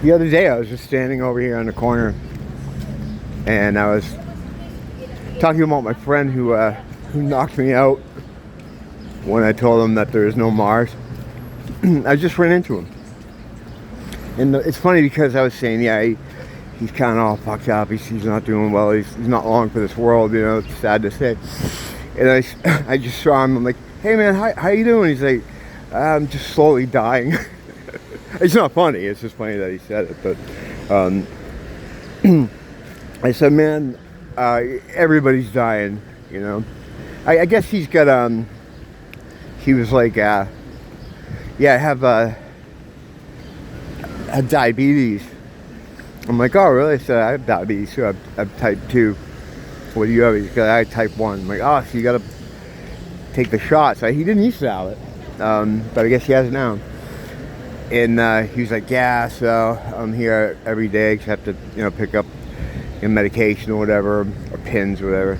The other day I was just standing over here on the corner and I was talking about my friend who knocked me out when I told him that there is no Mars. I just ran into him. And it's funny because I was saying, yeah, he's kind of all fucked up. He's not doing well. He's not long for this world, you know, it's sad to say. And I just saw him. I'm like, hey man, how you doing? He's like, I'm just slowly dying. It's not funny. It's just funny that he said it. But I said, man, everybody's dying, you know. I guess he's got, he was like, yeah, I have diabetes. I'm like, oh really? I said, I have diabetes too. I have type 2. What do you have? He's got, I have type 1. I'm like, oh, so you gotta take the shots. He didn't used to have it, but I guess he has it now. And he was like, yeah, so I'm here every day except to, you know, pick up medication or whatever, or pins or whatever.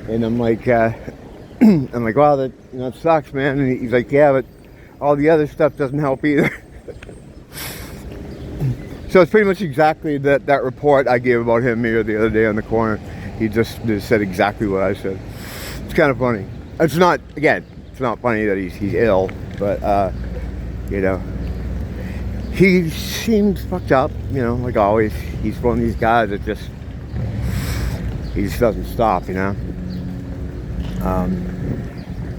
And I'm like, wow, that, you know, it sucks, man. And he's like, yeah, but all the other stuff doesn't help either. So it's pretty much exactly that report I gave about him here the other day on the corner. He just said exactly what I said. It's kind of funny. It's not, again, it's not funny that he's ill, but you know, he seems fucked up, you know, like always. He's one of these guys that he just doesn't stop, you know.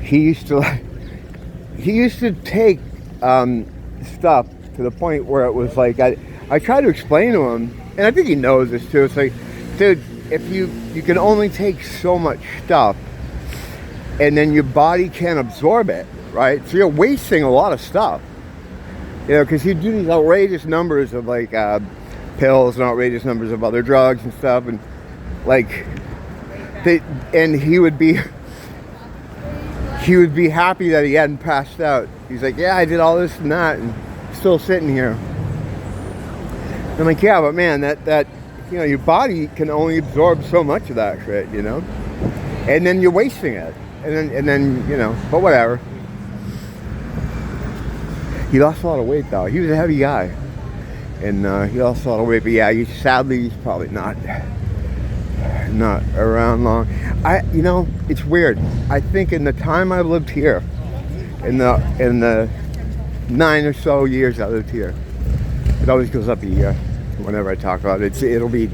He used to take stuff to the point where it was like, I tried to explain to him, and I think he knows this too. It's like, dude, if you can only take so much stuff, and then your body can't absorb it, right? So you're wasting a lot of stuff, you know, because he'd do these outrageous numbers of like pills and outrageous numbers of other drugs and stuff, and like, and he would be happy that he hadn't passed out. He's like, yeah, I did all this and that, and still sitting here. I'm like, yeah, but man, that you know, your body can only absorb so much of that shit, you know, and then you're wasting it, and then you know, but whatever. He lost a lot of weight though. He was a heavy guy, and he lost a lot of weight. But yeah, sadly, he's probably not around long. You know, it's weird. I think in the time I lived here, in the 9 or so years I lived here, it always goes up a year whenever I talk about it. It'll be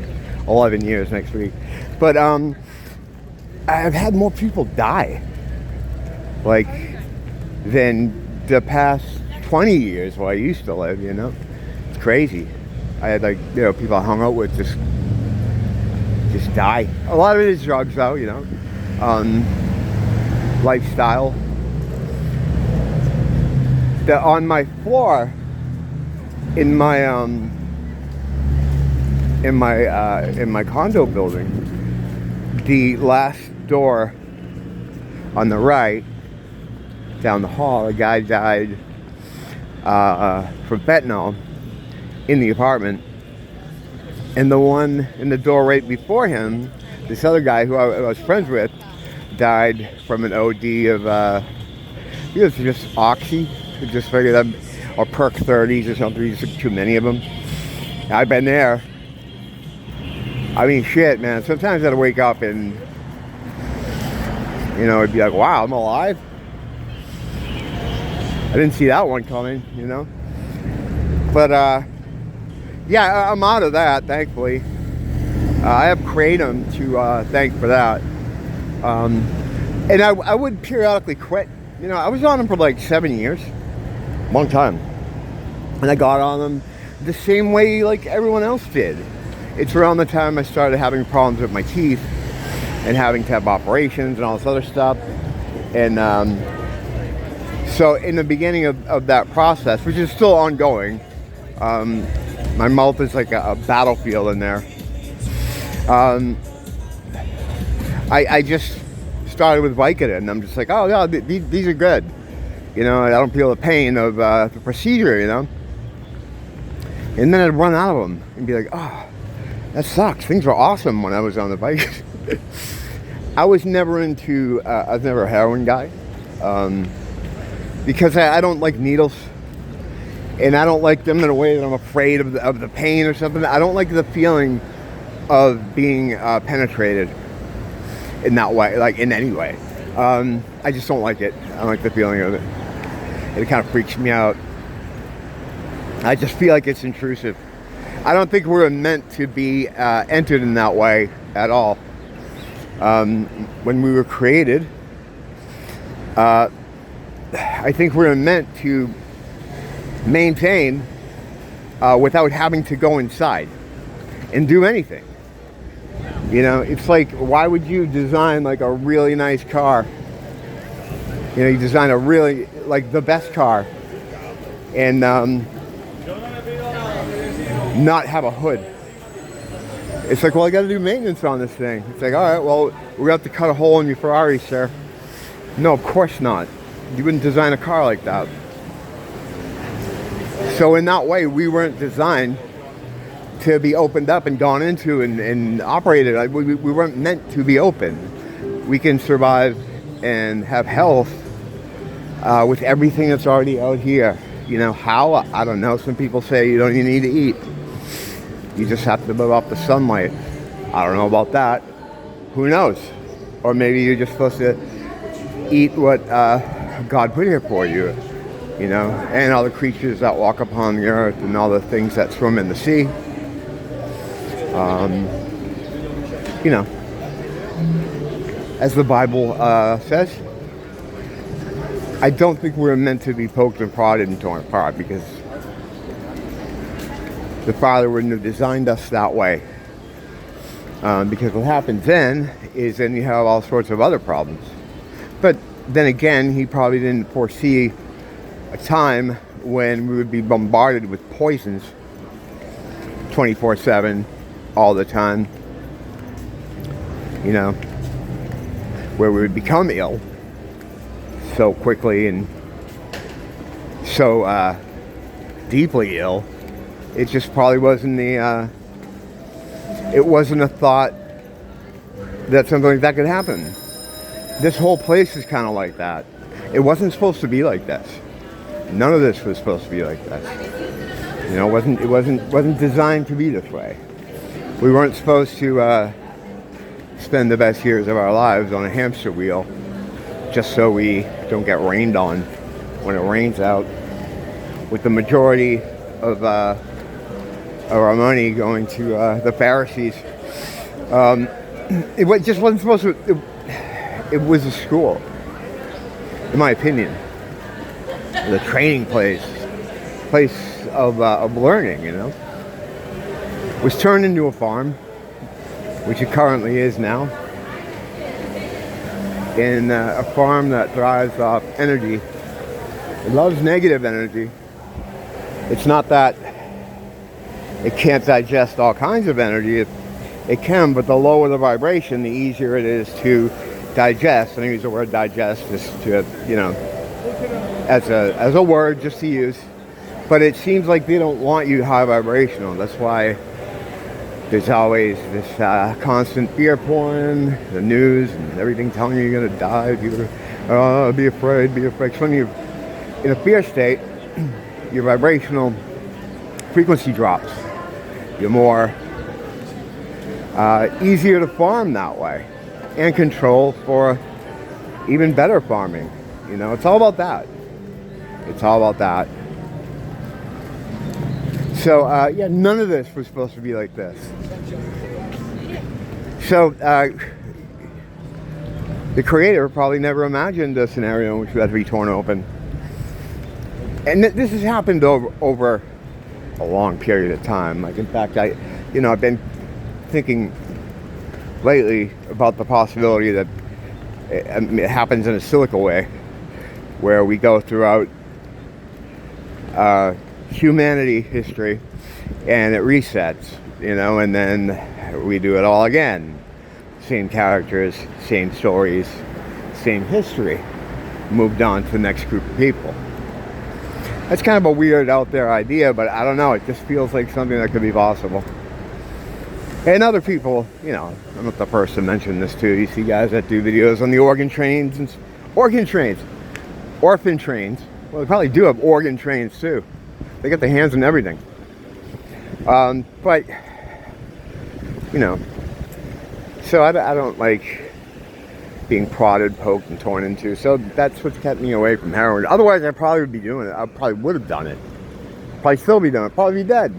11 years next week. But I've had more people die, like, than the past 20 years where I used to live, you know. It's crazy. I had, like, you know, people I hung out with just die. A lot of it is drugs though, you know. Lifestyle. On my floor in my condo building, the last door on the right down the hall, a guy died from fentanyl in the apartment. And the one in the door right before him, this other guy who I was friends with, died from an OD of it was just Oxy. Just figured them, or Perk 30s or something. You took too many of them. I've been there. I mean, shit, man. Sometimes I'd wake up and, you know, it'd be like, wow, I'm alive. I didn't see that one coming, you know. But yeah, I'm out of that, thankfully. I have Kratom to thank for that. And I would periodically quit. You know, I was on them for like 7 years. Long time. And I got on them the same way like everyone else did. It's around the time I started having problems with my teeth and having to have operations and all this other stuff. And so in the beginning of that process, which is still ongoing, my mouth is like a battlefield in there. I just started with Vicodin, and I'm just like, oh yeah, these are good. You know, I don't feel the pain of the procedure, you know. And then I'd run out of them and be like, oh, that sucks. Things were awesome when I was on the bike. I was never a heroin guy, because I don't like needles. And I don't like them in a way that I'm afraid of the pain or something. I don't like the feeling of being penetrated in that way, like in any way. I just don't like it. I don't like the feeling of it. It kind of freaks me out. I just feel like it's intrusive. I don't think we're meant to be entered in that way at all. When we were created, I think we're meant to maintain without having to go inside and do anything. You know, it's like, why would you design like a really nice car? You know, you design a really, like the best car, and not have a hood. It's like, well, I got to do maintenance on this thing. It's like, all right, well, we have to cut a hole in your Ferrari, sir. No, of course not. You wouldn't design a car like that. So in that way, we weren't designed to be opened up and gone into and operated. Like, we weren't meant to be open. We can survive and have health with everything that's already out here. You know, how? I don't know. Some people say you don't even need to eat. You just have to live off the sunlight. I don't know about that. Who knows? Or maybe you're just supposed to eat what God put here for you, you know, and all the creatures that walk upon the earth and all the things that swim in the sea. You know, as the Bible says, I don't think we're meant to be poked and prodded and torn apart, because the Father wouldn't have designed us that way. Because what happens then is then you have all sorts of other problems. But then again, he probably didn't foresee a time when we would be bombarded with poisons 24/7 all the time. You know, where we would become ill so quickly and so deeply ill. It just probably wasn't it wasn't a thought that something like that could happen. This whole place is kind of like that. It wasn't supposed to be like this. None of this was supposed to be like this. You know, it wasn't designed to be this way. We weren't supposed to spend the best years of our lives on a hamster wheel just so we don't get rained on when it rains out, with the majority of our money going to the Pharisees. It just wasn't supposed to. It was a school, in my opinion, the training place of learning. You know, was turned into a farm, which it currently is now, and a farm that thrives off energy. It loves negative energy. It's not that it can't digest all kinds of energy. It can, but the lower the vibration, the easier it is to digest. And I use the word digest just to, you know, as a word just to use. But it seems like they don't want you high vibrational. That's why there's always this constant fear porn, the news, and everything telling you you're going to die. Be afraid, be afraid. So when you're in a fear state, your vibrational frequency drops. You're more easier to farm that way, and control for even better farming. You know, it's all about that. It's all about that. So yeah, none of this was supposed to be like this. So the Creator probably never imagined a scenario in which we had to be torn open. And this has happened over a long period of time. Like, in fact, I've been thinking lately about the possibility that it happens in a cyclical way, where we go throughout humanity history and it resets, you know, and then we do it all again. Same characters, same stories, same history. Moved on to the next group of people. That's kind of a weird out there idea, but I don't know, it just feels like something that could be possible. And other people, you know, I'm not the first to mention this too. You see guys that do videos on the orphan trains. Well, they probably do have organ trains too. They got their hands in everything. But, you know, so I don't like being prodded, poked, and torn into. So that's what's kept me away from heroin. Otherwise, I probably would be doing it. I probably would have done it. Probably still be doing it. Probably be dead.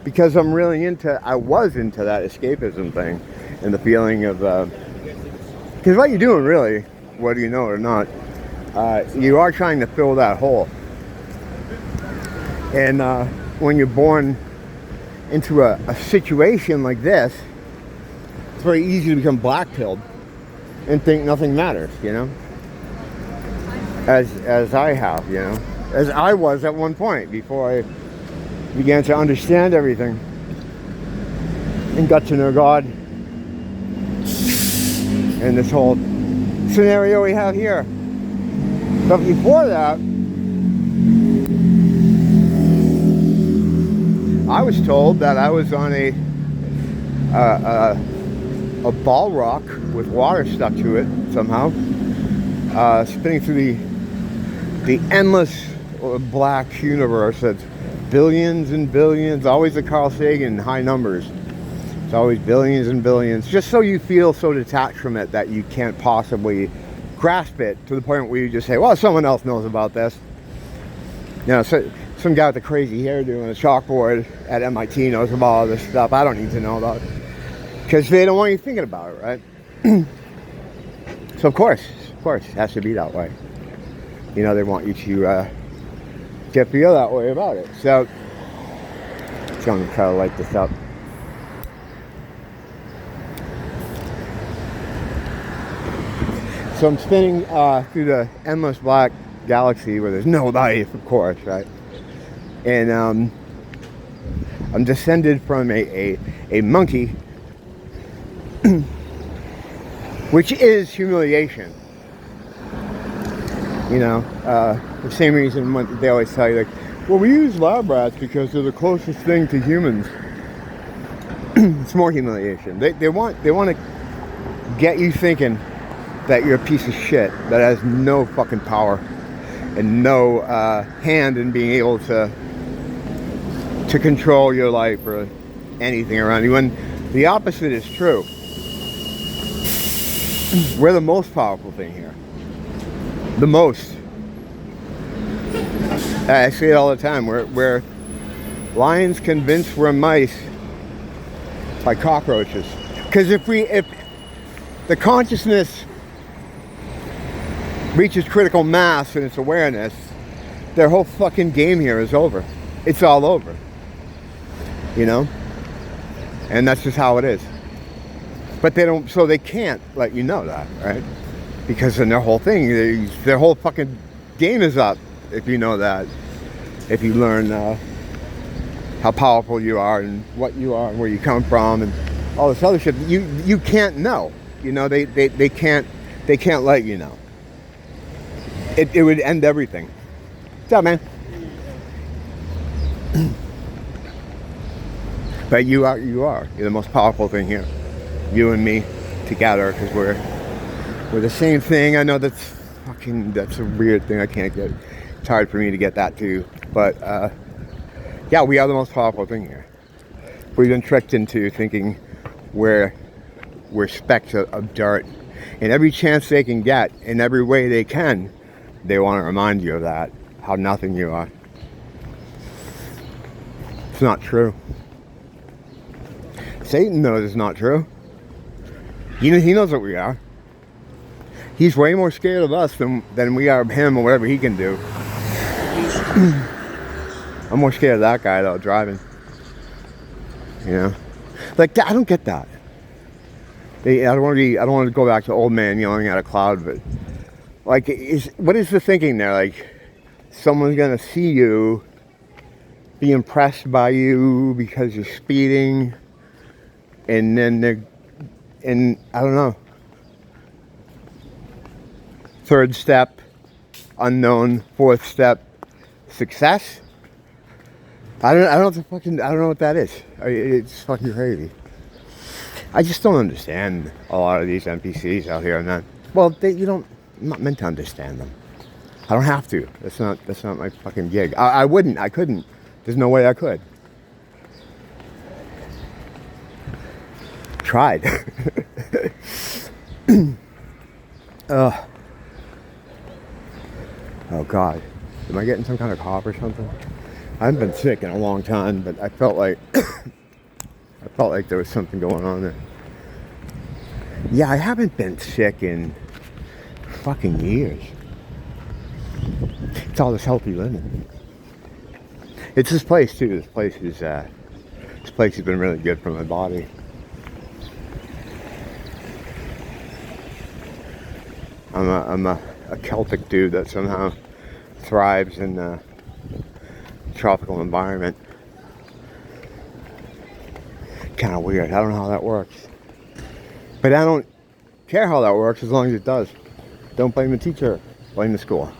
Because I was into that escapism thing. And the feeling of, because what you're doing really, whether you know it or not, you are trying to fill that hole. And when you're born into a situation like this, it's very easy to become black-pilled and think nothing matters, you know? As I have, you know? As I was at one point before I began to understand everything and got to know God and this whole scenario we have here. But before that, I was told that I was on a ball rock with water stuck to it somehow, spinning through the endless black universe that's billions and billions, always the Carl Sagan high numbers. It's always billions and billions, just so you feel so detached from it that you can't possibly grasp it, to the point where you just say, well, someone else knows about this. You know, so some guy with a crazy hairdo and a chalkboard at MIT knows about all this stuff. I don't need to know about it. Because they don't want you thinking about it, right? So of course, it has to be that way. You know, they want you to feel that way about it. So, I'm going to try to light this up. So I'm spinning through the endless black galaxy where there's no life, of course, right? And I'm descended from a monkey, which is humiliation. You know, the same reason they always tell you, like, well, we use lab rats because they're the closest thing to humans. It's more humiliation. They want to get you thinking that you're a piece of shit that has no fucking power and no hand in being able to control your life or anything around you. When the opposite is true. We're the most powerful thing here. The most. I say it all the time. We're lions convinced we're mice by cockroaches. Because if the consciousness reaches critical mass in its awareness, their whole fucking game here is over. It's all over. You know? And that's just how it is. But they can't let you know that, right? Because then their whole thing, their whole fucking game is up if you know that. If you learn how powerful you are and what you are and where you come from and all this other shit, you can't know. You know, they can't let you know. It would end everything. What's up, man? But you're the most powerful thing here. You and me together, because we're the same thing. I know that's a weird thing. I can't get. It's hard for me to get that too. But yeah, we are the most powerful thing here. We've been tricked into thinking we're specks of dirt, and every chance they can get, in every way they can, they want to remind you of that, how nothing you are. It's not true. Satan knows it's not true. He knows what we are. He's way more scared of us than we are of him or whatever he can do. I'm more scared of that guy though, driving. You know, like I don't get that. I don't want to go back to old man yelling at a cloud, but like, what is the thinking there? Like, someone's gonna see you, be impressed by you because you're speeding, and then I don't know. Third step, unknown. Fourth step, success. I don't know what that is. It's fucking crazy. I just don't understand a lot of these NPCs out here. I'm not meant to understand them. I don't have to. That's not my fucking gig. I couldn't There's no way I could. Tried. Oh God. Am I getting some kind of cough or something? I haven't been sick in a long time, but I felt like there was something going on there. Yeah, I haven't been sick in fucking years. It's all this healthy living. It's this place too. This place has been really good for my body. I'm a Celtic dude that somehow thrives in a tropical environment. Kind of weird. I don't know how that works. But I don't care how that works as long as it does. Don't blame the teacher. Blame the school.